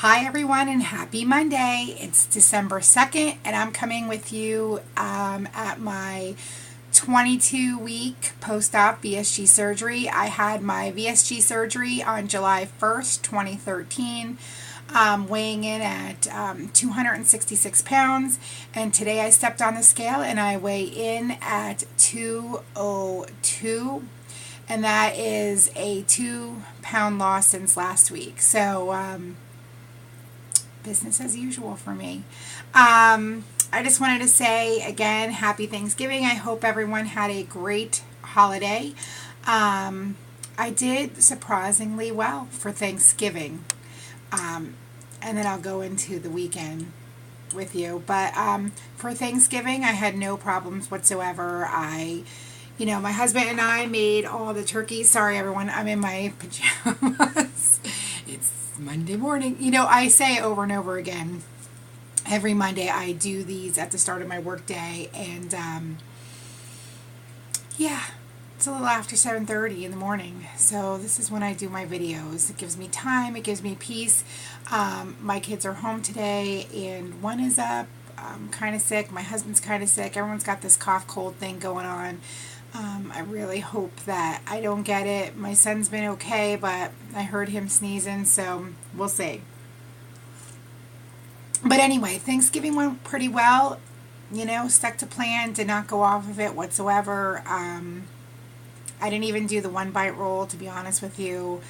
Hi everyone and happy Monday. It's December 2nd and I'm coming with you at my 22-week post-op VSG surgery. I had my VSG surgery on July 1st, 2013, weighing in at 266 pounds, and today I stepped on the scale and I weigh in at 202, and that is a 2-pound loss since last week. So business as usual for me. I just wanted to say again, happy Thanksgiving. I hope everyone had a great holiday. I did surprisingly well for Thanksgiving. And then I'll go into the weekend with you. But for Thanksgiving, I had no problems whatsoever. My husband and I made all the turkeys. Sorry, everyone, I'm in my pajamas. It's Monday morning. I say over and over again, every Monday I do these at the start of my work day, and it's a little after 7:30 in the morning, so this is when I do my videos. It gives me time, it gives me peace. My kids are home today, and one is up, kind of sick, my husband's kind of sick, everyone's got this cough cold thing going on. I really hope that I don't get it. My son's been okay, but I heard him sneezing, so we'll see. But anyway, Thanksgiving went pretty well. Stuck to plan, did not go off of it whatsoever. I didn't even do the one bite roll, to be honest with you.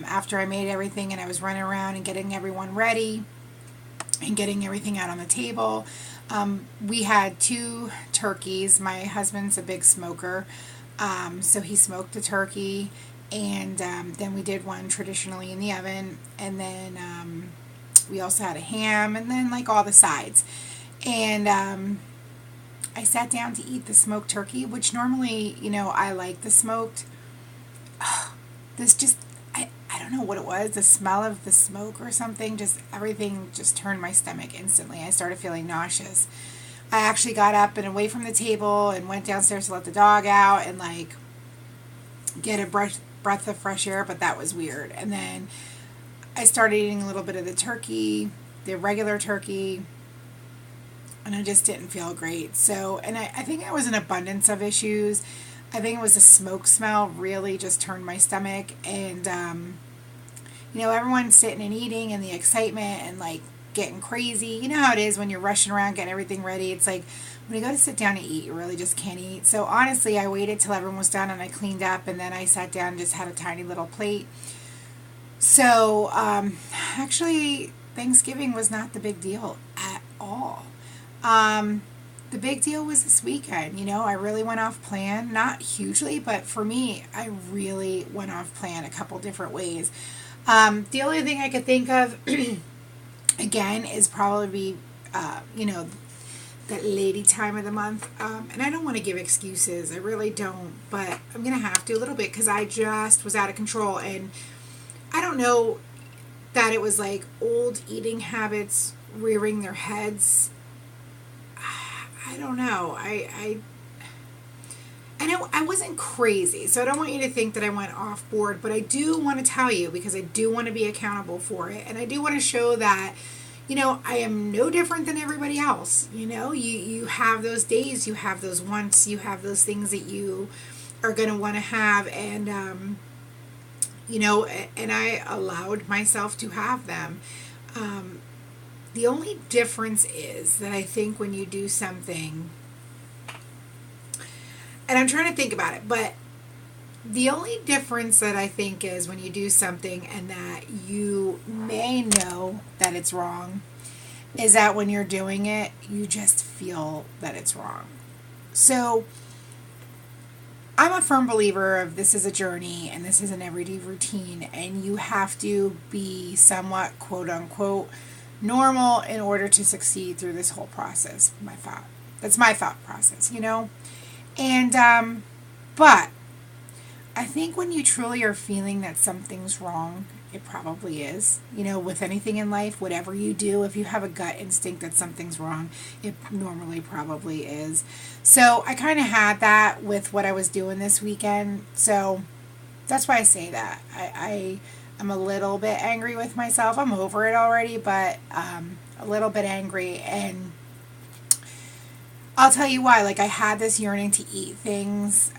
After I made everything and I was running around and getting everyone ready and getting everything out on the table, we had 2 turkeys. My husband's a big smoker, so he smoked the turkey, and then we did one traditionally in the oven, and then we also had a ham, and then like all the sides. And I sat down to eat the smoked turkey, which normally, I like the smoked. This just, I don't know what it was, the smell of the smoke or something, just everything just turned my stomach instantly. I started feeling nauseous. I actually got up and away from the table and went downstairs to let the dog out and get a breath of fresh air, but that was weird. And then I started eating a little bit of the turkey, the regular turkey, and I just didn't feel great. So, and I think it was an abundance of issues. I think it was the smoke smell really just turned my stomach, and everyone's sitting and eating and the excitement and getting crazy. You know how it is when you're rushing around getting everything ready. It's like when you go to sit down to eat, you really just can't eat. So honestly, I waited till everyone was done and I cleaned up, and then I sat down and just had a tiny little plate. So actually, Thanksgiving was not the big deal at all. The big deal was this weekend. I really went off plan, not hugely, but for me, I really went off plan a couple different ways. The only thing I could think of, again, is probably, that lady time of the month. And I don't want to give excuses. I really don't, but I'm going to have to a little bit because I just was out of control. And I don't know that it was old eating habits rearing their heads. I don't know. I wasn't crazy, so I don't want you to think that I went off board, but I do want to tell you, because I do want to be accountable for it, and I do want to show that, I am no different than everybody else. You have those days, you have those wants, you have those things that you are going to want to have, and, and I allowed myself to have them. The only difference is that I think when you do something, and I'm trying to think about it, but the only difference that I think is when you do something and that you may know that it's wrong, is that when you're doing it, you just feel that it's wrong. So I'm a firm believer of this is a journey and this is an everyday routine, and you have to be somewhat quote unquote normal in order to succeed through this whole process. That's my thought process, and but I think when you truly are feeling that something's wrong, it probably is. With anything in life, whatever you do, if you have a gut instinct that something's wrong, it normally probably is. So I kind of had that with what I was doing this weekend. So that's why I say that. I I'm a little bit angry with myself. I'm over it already, but a little bit angry. And I'll tell you why. Like, I had this yearning to eat things.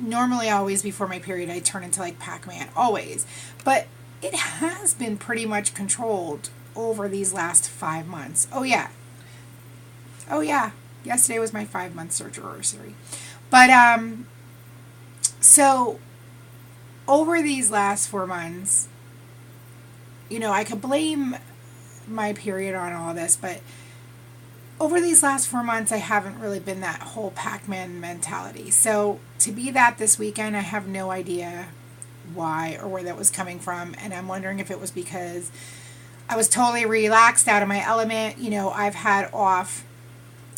Normally, always before my period, I turn into like Pac-Man, always. But it has been pretty much controlled over these last 5 months. Oh, yeah. Oh, yeah. Yesterday was my 5-month surgery anniversary. But, so over these last 4 months, I could blame my period on all this, but over these last 4 months, I haven't really been that whole Pac-Man mentality. So to be that this weekend, I have no idea why or where that was coming from. And I'm wondering if it was because I was totally relaxed, out of my element. I've had off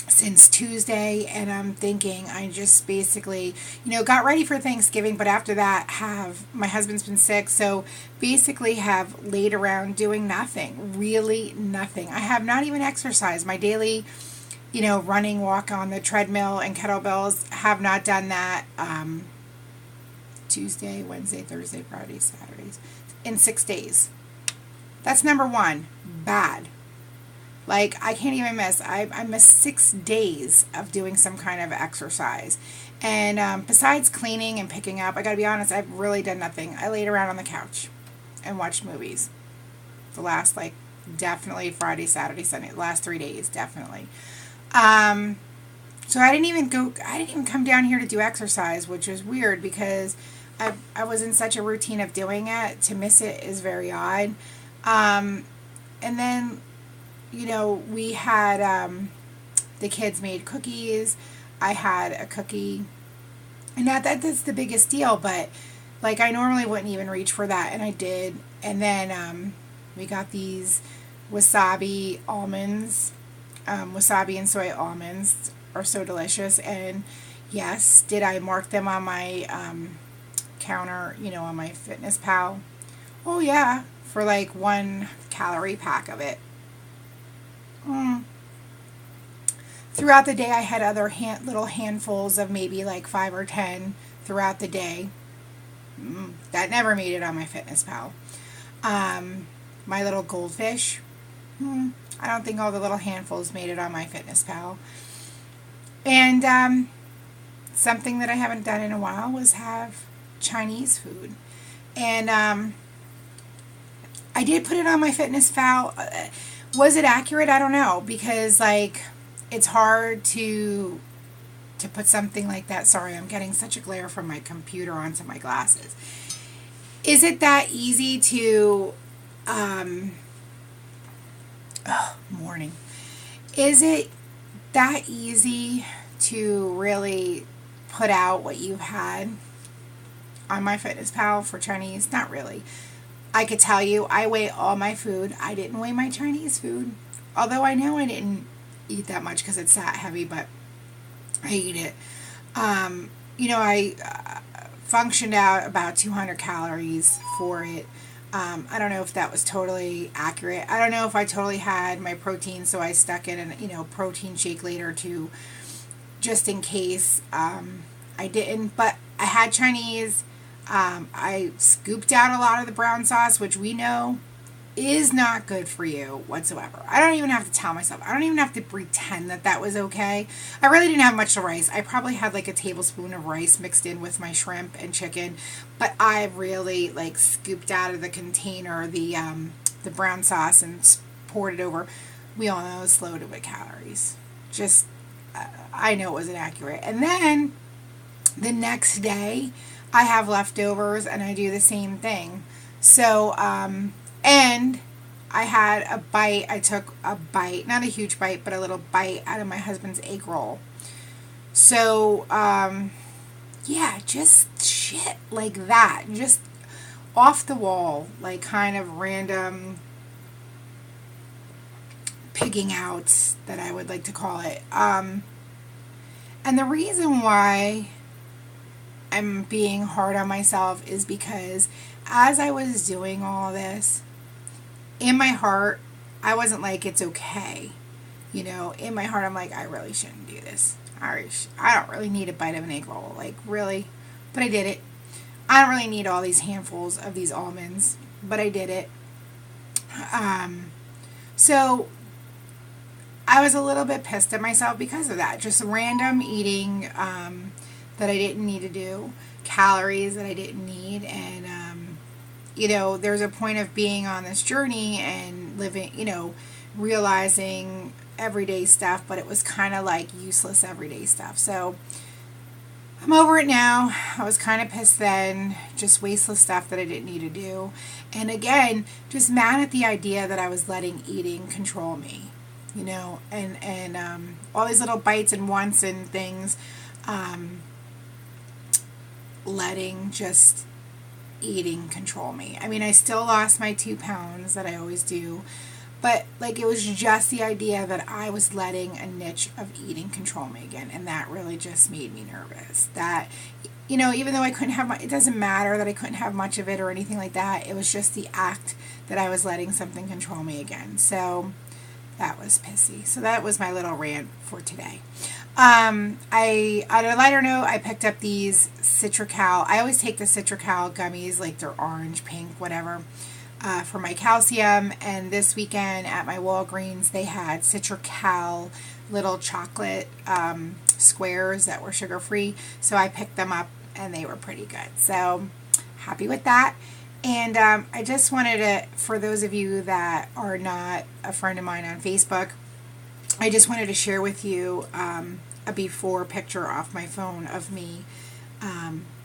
since Tuesday, and I'm thinking I just basically, got ready for Thanksgiving, but after that my husband's been sick, so basically have laid around doing nothing, really nothing. I have not even exercised. My daily, running, walk on the treadmill and kettlebells, have not done that Tuesday, Wednesday, Thursday, Friday, Saturdays, in 6 days. That's number one. Bad. Like, I can't even miss. I missed 6 days of doing some kind of exercise. And besides cleaning and picking up, I gotta be honest, I've really done nothing. I laid around on the couch and watched movies. The last, definitely Friday, Saturday, Sunday, the last 3 days, definitely. So I didn't even come down here to do exercise, which was weird because I was in such a routine of doing it. To miss it is very odd. And then, we had, the kids made cookies. I had a cookie. And not that that's the biggest deal, but I normally wouldn't even reach for that, and I did. And then we got these wasabi almonds. Wasabi and soy almonds are so delicious. And yes, did I mark them on my counter, on my FitnessPal? Oh yeah, for 1 calorie pack of it. Throughout the day, I had other little handfuls of maybe 5 or 10 throughout the day. That never made it on my FitnessPal. My little goldfish. I don't think all the little handfuls made it on my FitnessPal. And something that I haven't done in a while was have Chinese food. And I did put it on my FitnessPal. Was it accurate? I don't know, because it's hard to put something like that. Sorry, I'm getting such a glare from my computer onto my glasses. Is it that easy to morning? Is it that easy to really put out what you've had on my FitnessPal for Chinese? Not really. I could tell you, I weigh all my food. I didn't weigh my Chinese food. Although I know I didn't eat that much because it's that heavy, but I eat it. I functioned out about 200 calories for it. I don't know if that was totally accurate. I don't know if I totally had my protein, so I stuck in a protein shake later too, just in case I didn't. But I had Chinese. I scooped out a lot of the brown sauce, which we know is not good for you whatsoever. I don't even have to tell myself. I don't even have to pretend that that was okay. I really didn't have much rice. I probably had a tablespoon of rice mixed in with my shrimp and chicken, but I really scooped out of the container the brown sauce and poured it over. We all know it's loaded with calories. Just, I know it wasn't accurate. And then the next day, I have leftovers and I do the same thing. So, and I had a bite. I took a bite, not a huge bite, but a little bite out of my husband's egg roll. So, yeah, just shit like that. Just off the wall, kind of random pigging out, that I would like to call it. And the reason why I'm being hard on myself is because as I was doing all this, in my heart, I wasn't it's okay. In my heart, I'm I really shouldn't do this. I don't really need a bite of an egg roll. Really. But I did it. I don't really need all these handfuls of these almonds, but I did it. So I was a little bit pissed at myself because of that. Just random eating that I didn't need to do, calories that I didn't need, and there's a point of being on this journey and living, realizing everyday stuff, but it was kind of like useless everyday stuff. So I'm over it now. I was kind of pissed then, just wasteless stuff that I didn't need to do. And again, just mad at the idea that I was letting eating control me, and all these little bites and wants and things, letting just eating control me. I mean, I still lost my 2 pounds that I always do, but like it was just the idea that I was letting a niche of eating control me again, and that really just made me nervous. That, even though I couldn't have it doesn't matter that I couldn't have much of it or anything like that. It was just the act that I was letting something control me again. So that was pissy. So that was my little rant for today. On a lighter note, I picked up these Citracal. I always take the Citracal gummies, like they're orange, pink, whatever, for my calcium. And this weekend at my Walgreens, they had Citracal little chocolate squares that were sugar-free. So I picked them up, and they were pretty good. So happy with that. And I just wanted to, for those of you that are not a friend of mine on Facebook, I just wanted to share with you a before picture off my phone of me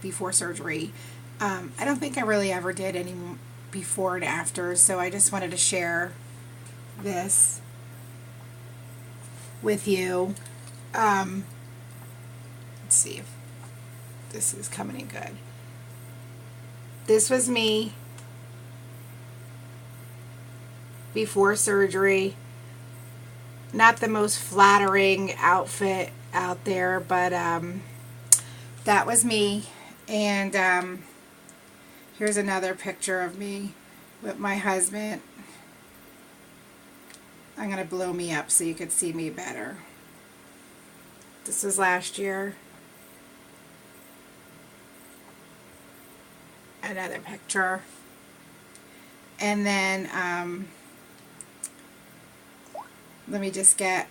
before surgery. I don't think I really ever did any before and after, so I just wanted to share this with you. Let's see if this is coming in good. This was me before surgery. Not the most flattering outfit out there, but that was me. And here's another picture of me with my husband. I'm going to blow me up so you could see me better. This was last year. Another picture. And then let me just get,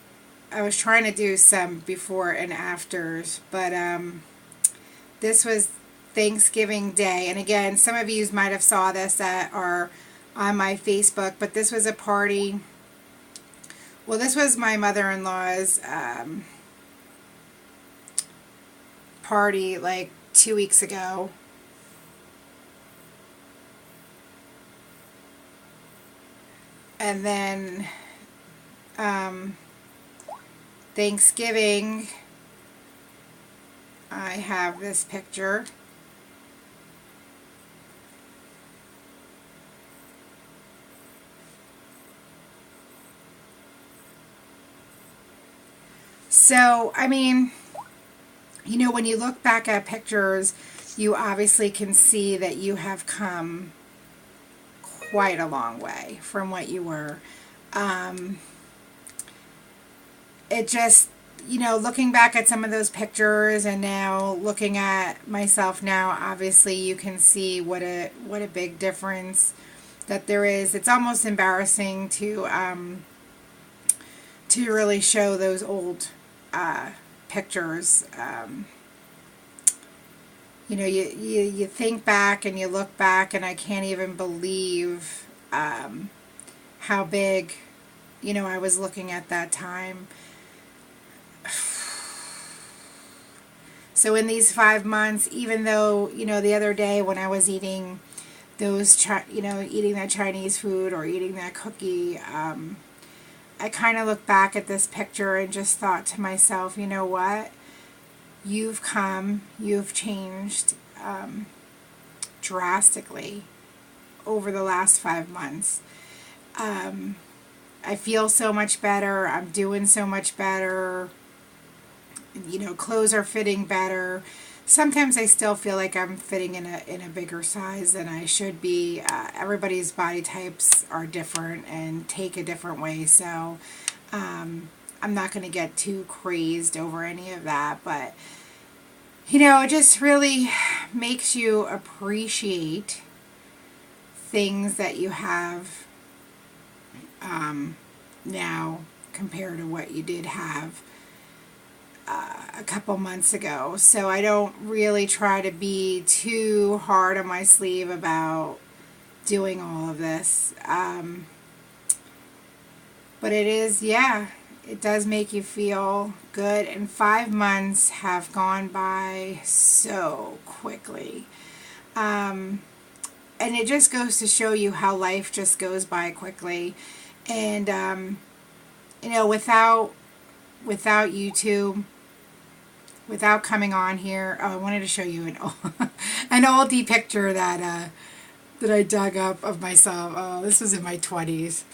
I was trying to do some before and afters, but this was Thanksgiving Day. And again, some of you might have saw this that are on my Facebook, but this was a party. Well, this was my mother-in-law's party like 2 weeks ago. And then Thanksgiving, I have this picture. So, I mean, when you look back at pictures, you obviously can see that you have come quite a long way from what you were. It just, looking back at some of those pictures and now looking at myself now, obviously you can see what a big difference that there is. It's almost embarrassing to really show those old pictures. You think back and you look back, and I can't even believe how big, I was looking at that time. So in these 5 months, even though, the other day when I was eating those, eating that Chinese food or eating that cookie, I kind of look back at this picture and just thought to myself, you know what? You've changed drastically over the last 5 months. I feel so much better. I'm doing so much better. Clothes are fitting better. Sometimes I still feel like I'm fitting in a bigger size than I should be. Everybody's body types are different and take a different way, so I'm not going to get too crazed over any of that, but it just really makes you appreciate things that you have now compared to what you did have a couple months ago. So I don't really try to be too hard on my sleeve about doing all of this. But it is, yeah, it does make you feel good. And 5 months have gone by so quickly. And it just goes to show you how life just goes by quickly. And, without YouTube, without coming on here, oh, I wanted to show you an oldie picture that I dug up of myself. Oh, this was in my 20s.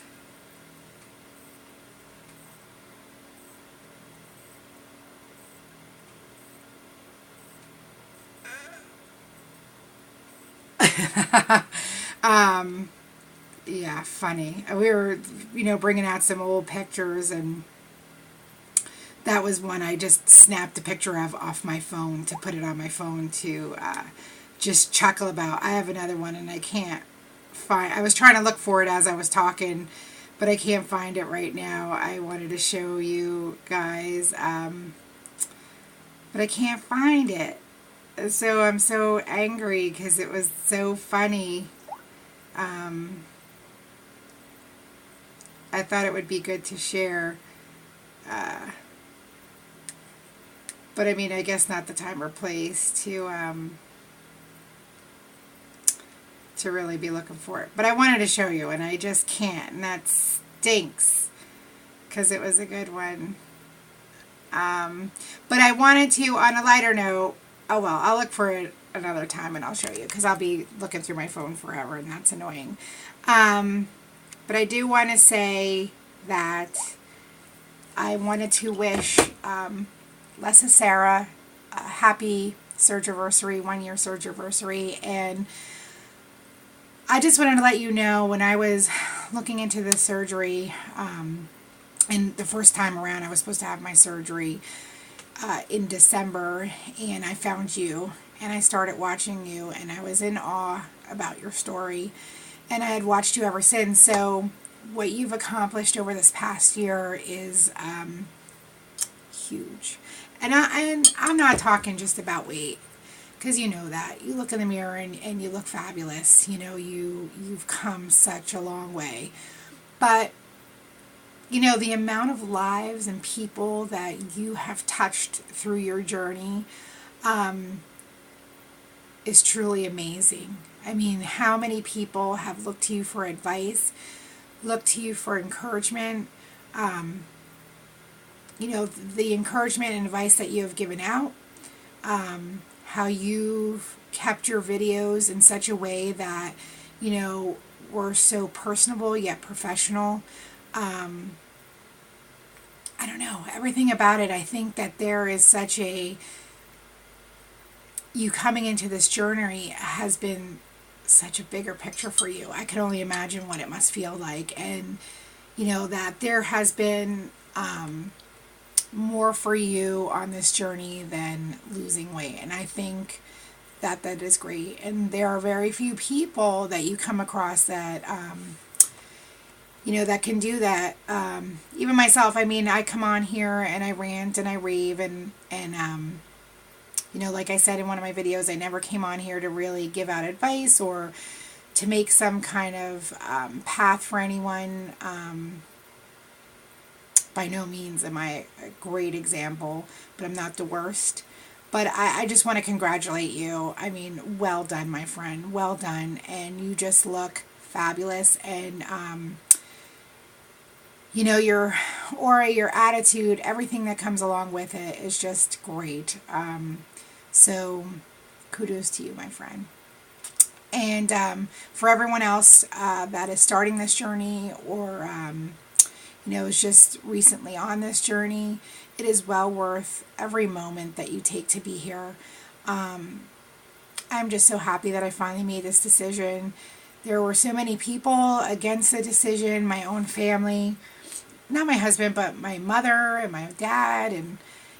Yeah, funny. We were, bringing out some old pictures, and that was one I just snapped a picture of off my phone to put it on my phone to just chuckle about. I have another one, and I can't find. I was trying to look for it as I was talking, but I can't find it right now. I wanted to show you guys, but I can't find it. So I'm so angry because it was so funny. I thought it would be good to share. But I mean, I guess not the time or place to really be looking for it. But I wanted to show you, and I just can't, and that stinks because it was a good one. But I wanted to, on a lighter note, oh well, I'll look for it another time and I'll show you because I'll be looking through my phone forever, and that's annoying. But I do want to say that I wanted to wish Lessa Sarah a happy surgiversary, 1 year surgiversary, and I just wanted to let you know when I was looking into this surgery, and the first time around I was supposed to have my surgery in December, and I found you, and I started watching you, and I was in awe about your story, and I had watched you ever since. So what you've accomplished over this past year is huge. And I'm not talking just about weight, because you know that. You look in the mirror and you look fabulous. You've come such a long way. But, the amount of lives and people that you have touched through your journey is truly amazing. I mean, how many people have looked to you for advice, looked to you for encouragement, the encouragement and advice that you have given out, how you've kept your videos in such a way that, were so personable yet professional. I don't know, everything about it. I think that there is such you coming into this journey has been such a bigger picture for you. I can only imagine what it must feel like. And, that there has been more for you on this journey than losing weight. And I think that is great. And there are very few people that you come across that, that can do that. Even myself, I mean, I come on here and I rant and I rave and like I said in one of my videos, I never came on here to really give out advice or to make some kind of path for anyone. By no means am I a great example, but I'm not the worst. But I just want to congratulate you. I mean, well done, my friend. Well done. And you just look fabulous. And, your aura, your attitude, everything that comes along with it is just great. So kudos to you, my friend. And for everyone else that is starting this journey or is just recently on this journey, it is well worth every moment that you take to be here. I'm just so happy that I finally made this decision. There were so many people against the decision, my own family, not my husband, but my mother and my dad, and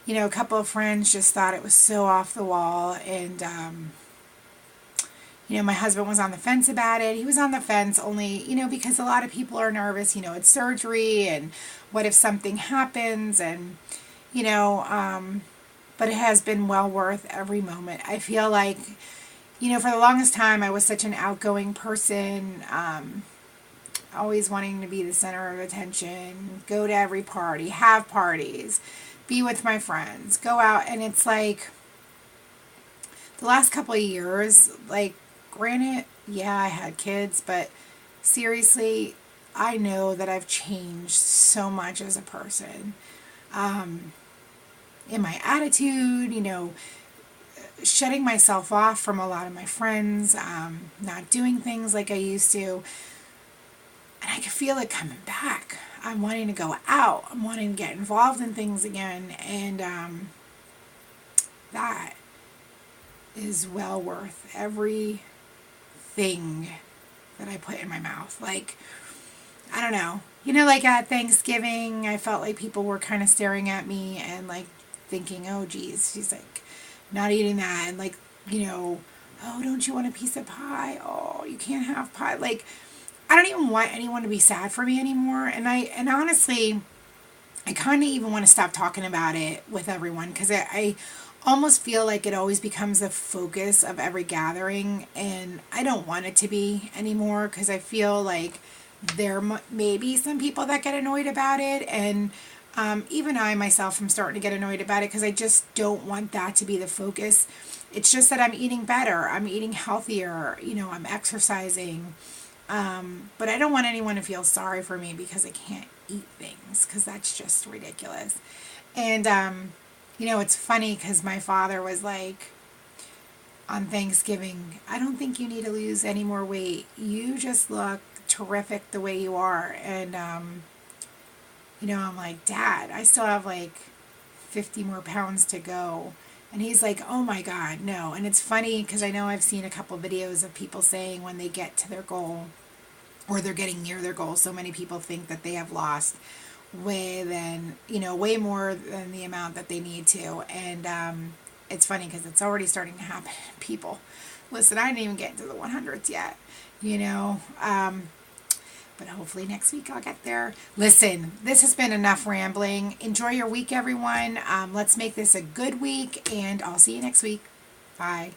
a couple of friends just thought it was so off the wall, and my husband was on the fence about it. He was on the fence only, because a lot of people are nervous, it's surgery, and what if something happens, and, but it has been well worth every moment. I feel like, for the longest time, I was such an outgoing person, always wanting to be the center of attention, go to every party, have parties, be with my friends, go out, and it's like, the last couple of years, like, granted, yeah, I had kids, but seriously, I know that I've changed so much as a person. In my attitude, shutting myself off from a lot of my friends, not doing things like I used to. And I can feel it coming back. I'm wanting to go out. I'm wanting to get involved in things again. And that is well worth every thing that I put in my mouth. Like, I don't know. Like at Thanksgiving, I felt like people were kind of staring at me and like thinking, oh, geez, she's like not eating that. And like, oh, don't you want a piece of pie? Oh, you can't have pie. Like, I don't even want anyone to be sad for me anymore. And honestly, I kind of even want to stop talking about it with everyone, because I almost feel like it always becomes the focus of every gathering, and I don't want it to be anymore, because I feel like there may be some people that get annoyed about it, and even I myself am starting to get annoyed about it, because I just don't want that to be the focus. It's just that I'm eating better, I'm eating healthier, I'm exercising, but I don't want anyone to feel sorry for me because I can't eat things, because that's just ridiculous. And it's funny because my father was like, on Thanksgiving, I don't think you need to lose any more weight. You just look terrific the way you are. And, I'm like, Dad, I still have like 50 more pounds to go. And he's like, oh my God, no. And it's funny because I know I've seen a couple videos of people saying when they get to their goal, or they're getting near their goal, so many people think that they have lost way more than the amount that they need to. And it's funny because it's already starting to happen. People, listen, I didn't even get into the 100s yet, but hopefully next week I'll get there. Listen, this has been enough rambling. Enjoy your week, everyone. Let's make this a good week, and I'll see you next week. Bye.